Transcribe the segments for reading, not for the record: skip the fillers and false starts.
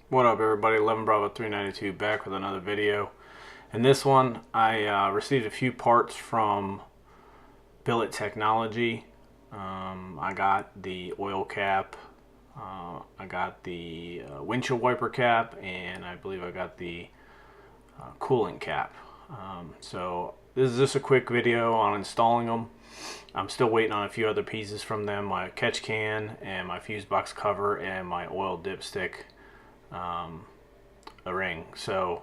What up, everybody? 11 Bravo 392 back with another video. In this one, I received a few parts from Billet Technology. I got the oil cap, I got the windshield wiper cap, and I believe I got the coolant cap. So this is just a quick video on installing them. I'm still waiting on a few other pieces from them: my catch can and my fuse box cover and my oil dipstick. A ring. So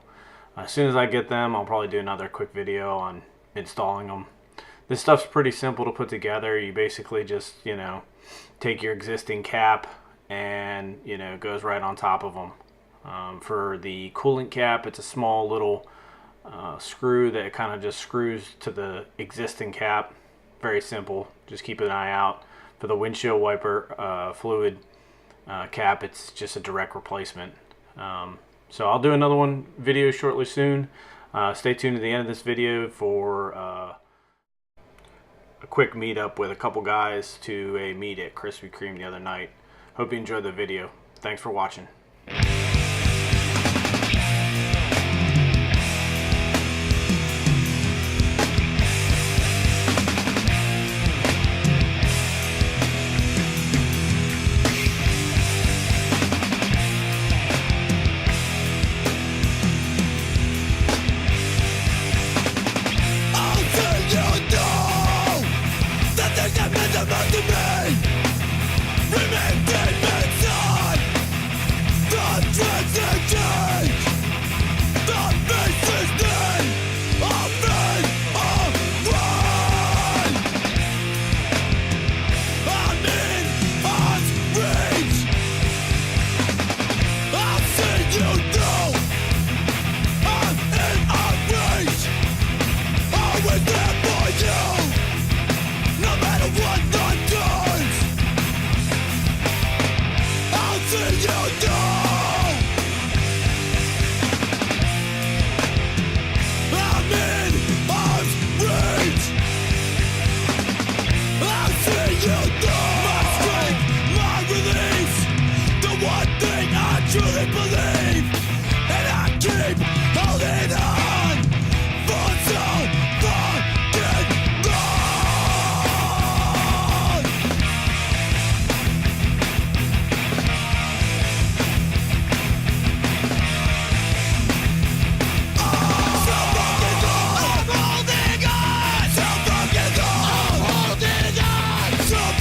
as soon as I get them, I'll probably do another quick video on installing them. This stuff's pretty simple to put together. You basically just, take your existing cap and, it goes right on top of them. For the coolant cap, it's a small little screw that kind of just screws to the existing cap. Very simple. Just keep an eye out. For the windshield wiper fluid cap, it's just a direct replacement. So I'll do another video shortly soon. Stay tuned to the end of this video for a quick meetup with a couple guys to a meet at Krispy Kreme the other night. Hope you enjoyed the video. Thanks for watching. Truly believe, and I keep holding on for so fucking long. So fucking long. I'm holding on. So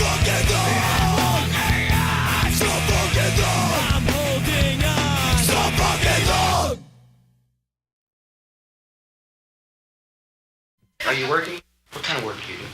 fucking long. I'm holding on. So fucking long. So fucking long. Are you working? What kind of work do you do?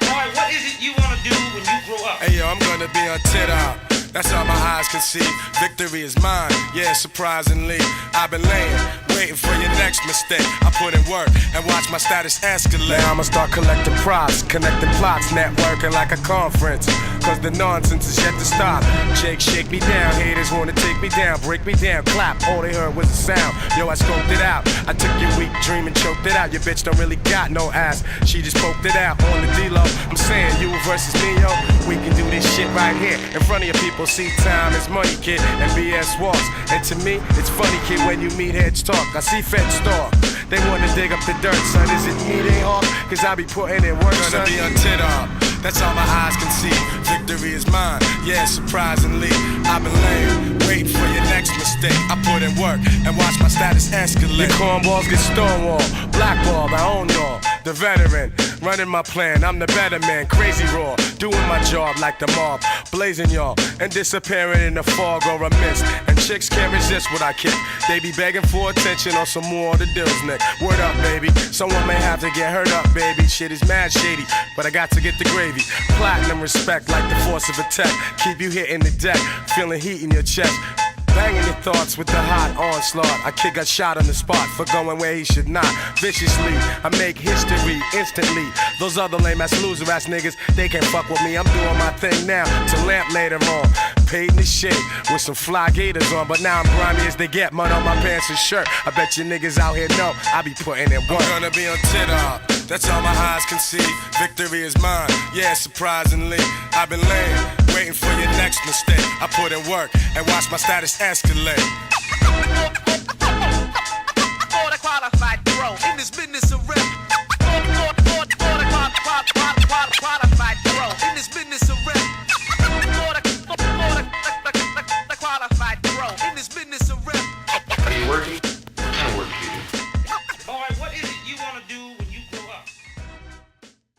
Boy, what is it you want to do when you grow up? Hey yo, I'm gonna be on TikTok. That's all my eyes can see. Victory is mine, yeah, surprisingly. I've been laying, waiting for your next mistake. I put in work and watch my status escalate. Now I'ma start collecting props, connecting plots, networking like a conference. Cause the nonsense is yet to stop. Jake, shake me down, haters wanna take me down, break me down, clap, all they heard was a sound. Yo, I scoped it out, I took your weak dream and choked it out. Your bitch don't really got no ass, she just poked it out on the D-Lo. I'm saying you versus me, yo, we can do this shit right here in front of your people. See, time is money, kid, and BS walks. And to me, it's funny, kid, when you meet heads talk. I see feds stalk, they wanna dig up the dirt, son. Is it me they hawk? Cause I be putting in work, son. Gonna be on TikTok. That's all my eyes can see. Victory is mine, yeah, surprisingly. I've been laying, waiting for your next mistake. I put in work and watch my status escalate. Your cornballs get stonewalled, blackballed, I own y'all. The veteran, running my plan, I'm the better man. Crazy raw, doing my job like the mob. Blazing y'all, and disappearing in the fog or a mist. And chicks can't resist what I kick. They be begging for attention or some more of the deals, Nick. Word up, baby, someone may have to get hurt up, baby. Shit is mad shady, but I got to get the gravy. Platinum respect like the force of a tech. Keep you hitting the deck, feeling heat in your chest. Banging your thoughts with the hot onslaught. A kid got shot on the spot for going where he should not. Viciously, I make history instantly. Those other lame ass loser ass niggas, they can't fuck with me. I'm doing my thing now to lamp later on. paid in the shade with some fly gators on, but now I'm grimy as they get. Mud on my pants and shirt. I bet you niggas out here know I be putting in work. I'm gonna be on TikTok. That's all my eyes can see. Victory is mine. Yeah, surprisingly, I've been laying, waiting for your next mistake. I put in work and watch my status escalate.